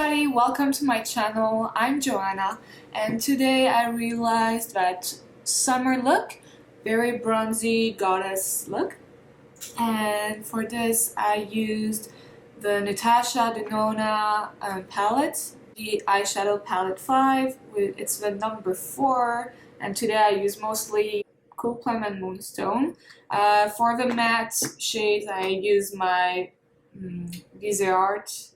everybody, welcome to my channel. I'm Joanna and today I realized that summer look, very bronzy goddess look, and for this I used the Natasha Denona palette, the eyeshadow palette 5, it's the number 4, and today I use mostly Cool Plum and Moonstone. For the matte shades I use my Art.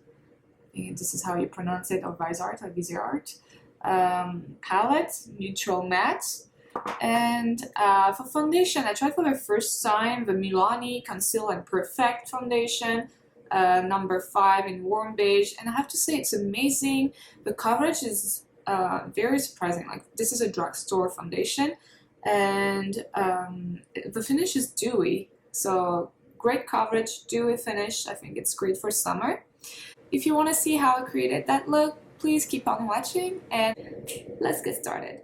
This is how you pronounce it, or Visart or Visart palette, neutral matte. And for foundation, I tried for the first time the Milani Conceal and Perfect foundation, number 5 in warm beige, and I have to say it's amazing. The coverage is very surprising. Like, this is a drugstore foundation, and the finish is dewy, so great coverage, dewy finish. I think it's great for summer. If you want to see how I created that look, please keep on watching and let's get started.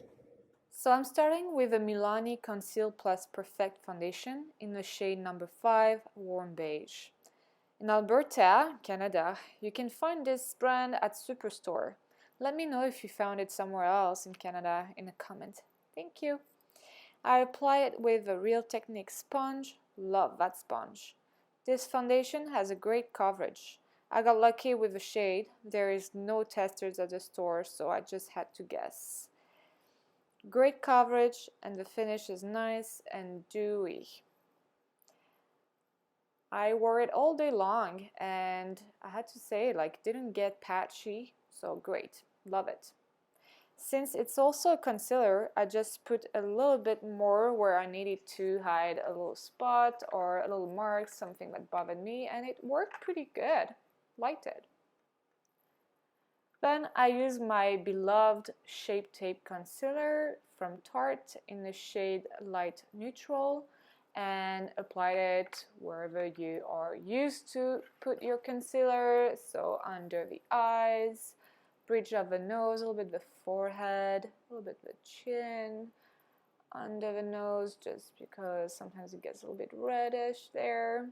So I'm starting with the Milani Conceal Plus Perfect Foundation in the shade number 5, Warm Beige. In Alberta, Canada, you can find this brand at Superstore. Let me know if you found it somewhere else in Canada in a comment. Thank you. I apply it with a Real Technique sponge. Love that sponge. This foundation has a great coverage. I got lucky with the shade. There is no testers at the store, so I just had to guess. Great coverage, and the finish is nice and dewy. I wore it all day long, and I had to say, like, didn't get patchy, so great. Love it. Since it's also a concealer, I just put a little bit more where I needed to hide a little spot or a little mark, something that bothered me, and it worked pretty good. Liked it. Then I use my beloved Shape Tape Concealer from Tarte in the shade Light Neutral and applied it wherever you are used to put your concealer, so under the eyes, bridge of the nose, a little bit the forehead, a little bit the chin, under the nose, just because sometimes it gets a little bit reddish there.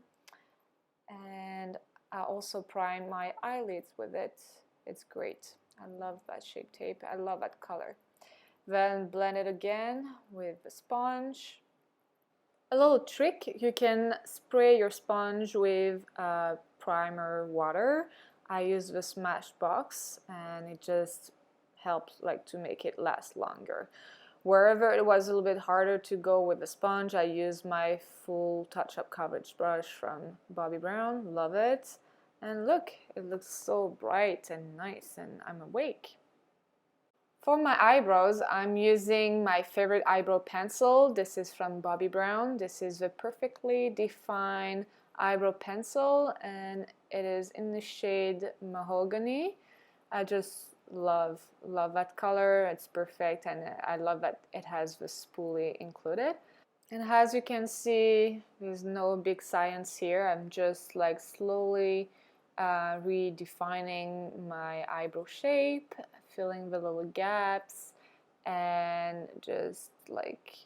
And I also prime my eyelids with it. It's great. I love that Shape Tape. I love that color. Then blend it again with the sponge. A little trick, you can spray your sponge with primer water. I use the Smashbox and it just helps like to make it last longer. Wherever it was a little bit harder to go with the sponge, I use my full touch-up coverage brush from Bobbi Brown. Love it. And look, it looks so bright and nice, and I'm awake. For my eyebrows, I'm using my favorite eyebrow pencil. This is from Bobbi Brown. This is a perfectly defined eyebrow pencil, and it is in the shade Mahogany. I just love that color. It's perfect, and I love that it has the spoolie included. And as you can see, there's no big science here. I'm just like slowly redefining my eyebrow shape, filling the little gaps, and just like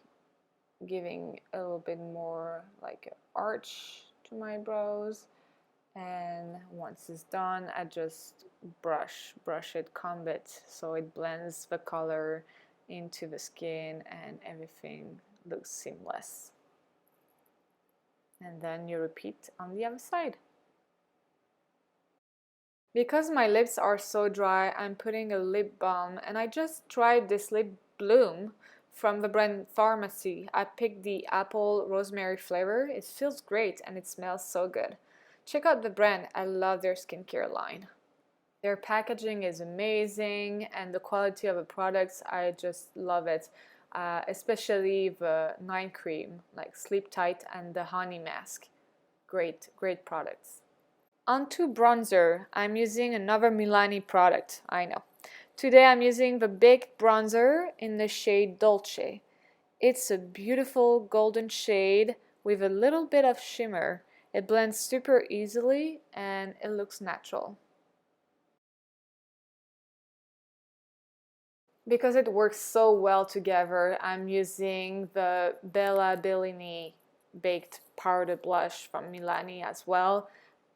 giving a little bit more like an arch to my brows. And once it's done, I just brush it, comb it, so it blends the color into the skin and everything looks seamless. And then you repeat on the other side. Because my lips are so dry, I'm putting a lip balm, and I just tried this lip bloom from the brand Pharmacy. I picked the apple rosemary flavor. It feels great and it smells so good. Check out the brand. I love their skincare line. Their packaging is amazing, and the quality of the products, I just love it. Especially the night cream, like Sleep Tight, and the honey mask. Great products. Onto bronzer. I'm using another Milani product, I know. Today I'm using the Baked Bronzer in the shade Dolce. It's a beautiful golden shade with a little bit of shimmer. It blends super easily and it looks natural. Because it works so well together, I'm using the Bella Bellini Baked Powder Blush from Milani as well.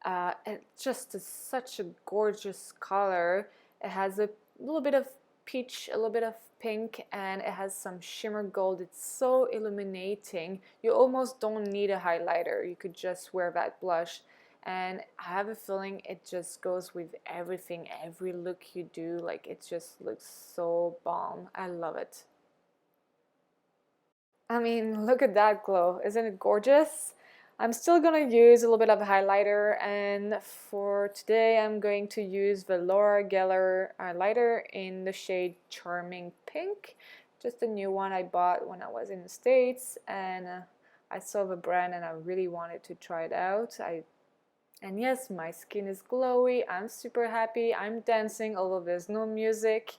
It just is such a gorgeous color, It has a little bit of peach, a little bit of pink, and it has some shimmer gold. It's so illuminating. You almost don't need a highlighter. You could just wear that blush. And I have a feeling it just goes with everything, every look you do. Like, it just looks so bomb. I love it. I mean, look at that glow. Isn't it gorgeous? I'm still gonna use a little bit of highlighter, and for today I'm going to use the Laura Geller highlighter in the shade Charming Pink. Just a new one I bought when I was in the States, and I saw the brand and I really wanted to try it out. And yes, my skin is glowy. I'm super happy. I'm dancing, although there's no music.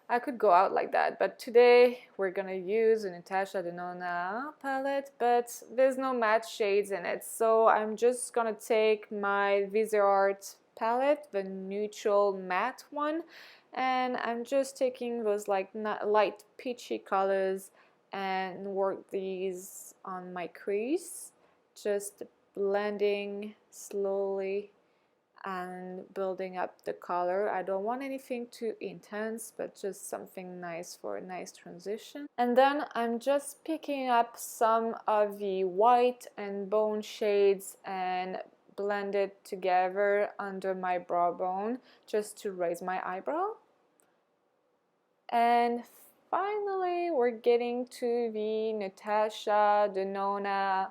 I could go out like that, but today we're gonna use a Natasha Denona palette, but there's no matte shades in it. So I'm just gonna take my Art palette, the neutral matte one, and I'm just taking those like light peachy colors and work these on my crease, just blending slowly and building up the color. I don't want anything too intense, but just something nice for a nice transition. And then I'm just picking up some of the white and bone shades and blend it together under my brow bone just to raise my eyebrow. And finally, we're getting to the Natasha Denona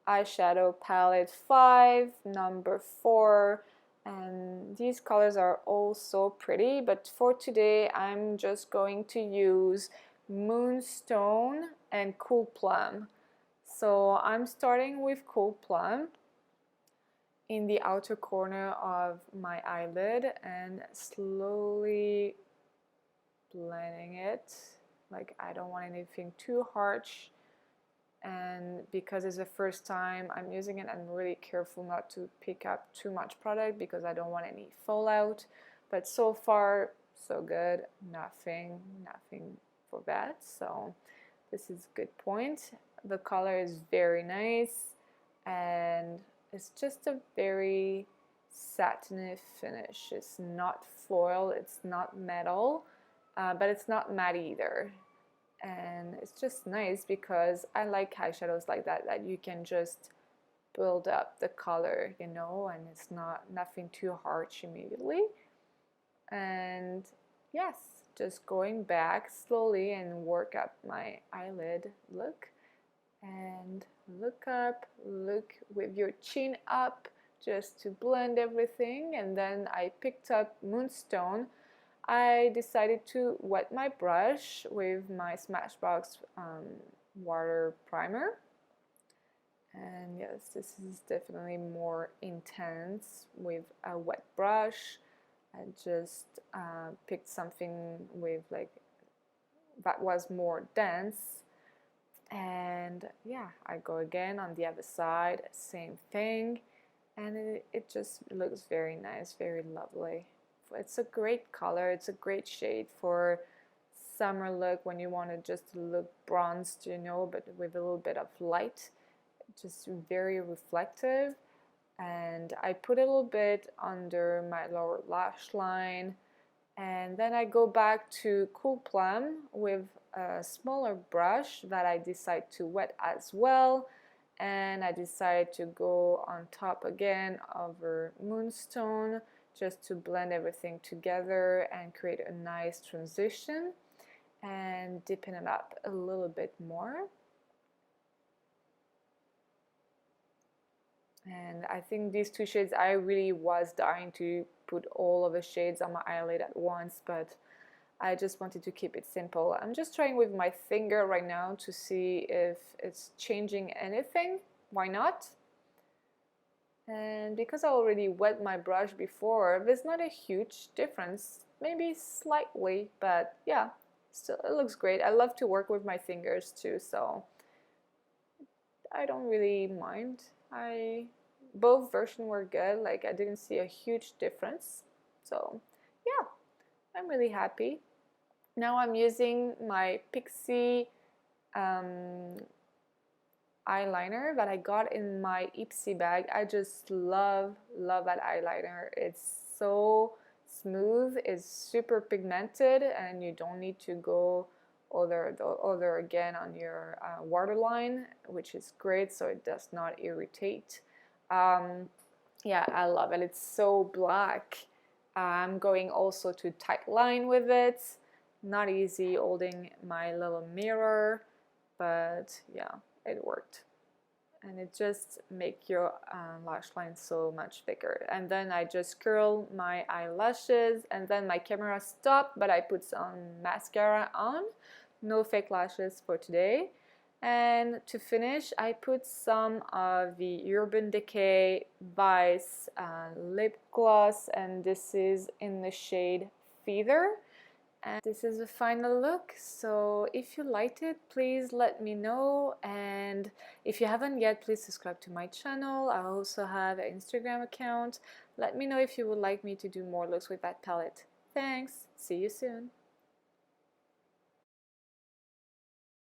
eyeshadow palette 5, number 4. And these colors are all so pretty, but for today I'm just going to use Moonstone and Cool Plum. So I'm starting with Cool Plum in the outer corner of my eyelid and slowly blending it. Like, I don't want anything too harsh, and because it's the first time I'm using it, I'm really careful not to pick up too much product because I don't want any fallout. But so far so good. Nothing for that, so this is a good point. The color is very nice and it's just a very satiny finish. It's not foil, it's not metal, but it's not matte either. And it's just nice because I like eyeshadows like that you can just build up the color, you know, and it's nothing too harsh immediately. And yes, just going back slowly and work up my eyelid look. And look up, look with your chin up just to blend everything. And then I picked up Moonstone. I decided to wet my brush with my Smashbox water primer. And yes, this is definitely more intense with a wet brush. I just picked something with like that was more dense. And yeah, I go again on the other side, same thing, and it just looks very nice, very lovely. It's a great color, it's a great shade for summer look when you want to just look bronzed, you know, but with a little bit of light, just very reflective. And I put a little bit under my lower lash line, and then I go back to Cool Plum with a smaller brush that I decide to wet as well, and I decide to go on top again over Moonstone just to blend everything together and create a nice transition, and deepen it up a little bit more. And I think these two shades, I really was dying to put all of the shades on my eyelid at once, but I just wanted to keep it simple. I'm just trying with my finger right now to see if it's changing anything. Why not? And because I already wet my brush before, there's not a huge difference. Maybe slightly, but yeah, still it looks great. I love to work with my fingers too, so I don't really mind. Both versions were good. Like, I didn't see a huge difference. So yeah, I'm really happy. Now I'm using my Pixie eyeliner that I got in my Ipsy bag. I just love that eyeliner. It's so smooth, is super pigmented, and you don't need to go other again on your waterline, which is great, so it does not irritate. Yeah, I love it. It's so black. I'm going also to tight line with it. Not easy holding my little mirror, but yeah, it worked. And it just make your lash line so much thicker. And then I just curl my eyelashes, and then my camera stopped, but I put some mascara on. No fake lashes for today. And to finish, I put some of the Urban Decay Vice lip gloss, and this is in the shade Feather. And this is the final look. So if you liked it, please let me know, and if you haven't yet, please subscribe to my channel. I also have an Instagram account. Let me know if you would like me to do more looks with that palette. Thanks, see you soon.